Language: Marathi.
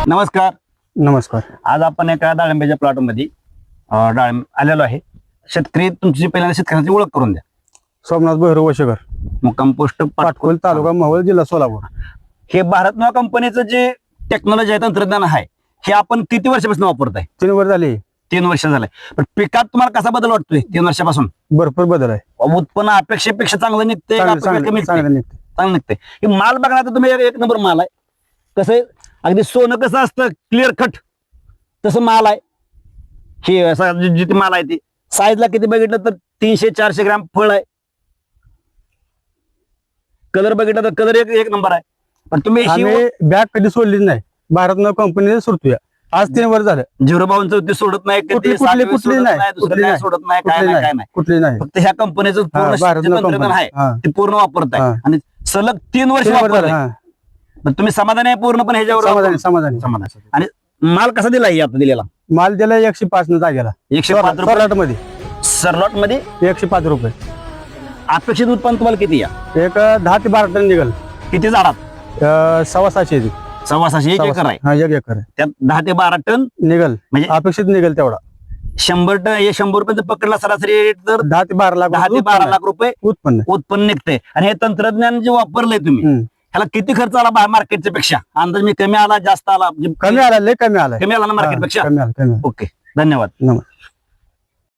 नमस्कार. नमस्कार. आज आपण एका डाळिंबाच्या प्लॉटमध्ये डाळिंब आलेलो आहे. शेतकरी तुमची पहिल्यांदा शेतकऱ्यांची ओळख करून द्या. सोमनाथ भैरव वशेकर, मुक्काम पोस्ट पाटकोल, तालुका मावळ, जिल्हा सोलापूर. हे भारत नवा कंपनीचं जे टेक्नॉलॉजी आहे, तंत्रज्ञान आहे, हे आपण किती वर्षापासून वापरताय? 3 वर्ष झाली. 3 वर्ष झाले. पण पिकात तुम्हाला कसा बदल वाटतोय 3 वर्षापासून? भरपूर बदल आहे. उत्पन्न अपेक्षेपेक्षा चांगलं निघतंय, चांगलं कमी चांगलं निघतंय? चांगलं निघते. चांगलं निघतंय. हे माल बघा, आता तुम्ही एक नंबर माल आहे. कसं आहे, अगदी सोनं कसं असतं क्लिअर कट, तसं माल आहे. हे असं जिथे माल आहे ते साईजला किती बघितलं तर 300-400 ग्रॅम फळ आहे. कलर बघितलं तर कलर एक नंबर आहे. पण तुम्ही आम्ही बॅग कधी सोडलीच नाही. भारत नव कंपनी सोडतोय. आज 3 वर्ष झालं. 052 सोडत नाही, कुठली कधी 7 कुठली नाही, दुसरं कुठली काय नाही, सोडत नाही, काय नाही, काय नाही. कुठली नाही. फक्त ह्या कंपनीचं पूर्ण भारत जे नव तंत्रज्ञान कंपनी. आहे हा. ते पूर्ण वापरताय हा. आणि सलग 3 वर्ष 3 वर्ष झालं. वापरताय. हा. पण तुम्ही समाधान आहे पूर्णपणे ह्याच्यावर? समाधानी समाधानी. समाधान. आणि माल कसा दिला आता दिलेला? माल दिला 105 न जागेला. 105 रुपये सरलाट मध्ये सरलॉट मध्ये 105 रुपये. अपेक्षित उत्पन्न तुम्हाला किती या? एक 10 ते 12 टन निघल. किती झाडात? 600 600 एक एकर आहे. हा, 1 एकर आहे. त्यात 10 ते 12 टन निघल. म्हणजे अपेक्षित निघल तेवढा. 100 टन, हे 100 रुपये पकडला सरासरी रेट तर 10 ते 12 लाख 10 ते 12 लाख रुपये उत्पन्न. उत्पन्न निघते. आणि हे तंत्रज्ञान जे वापरलंय तुम्ही, ह्याला किती खर्च आला मार्केटच्या पेक्षा? अंदाज मी कमी आला, जास्त आला? कमी आला, लय कमी आला. कमी आला ना मार्केट पेक्षा? कमी आला. ओके, धन्यवाद. नमस्कार.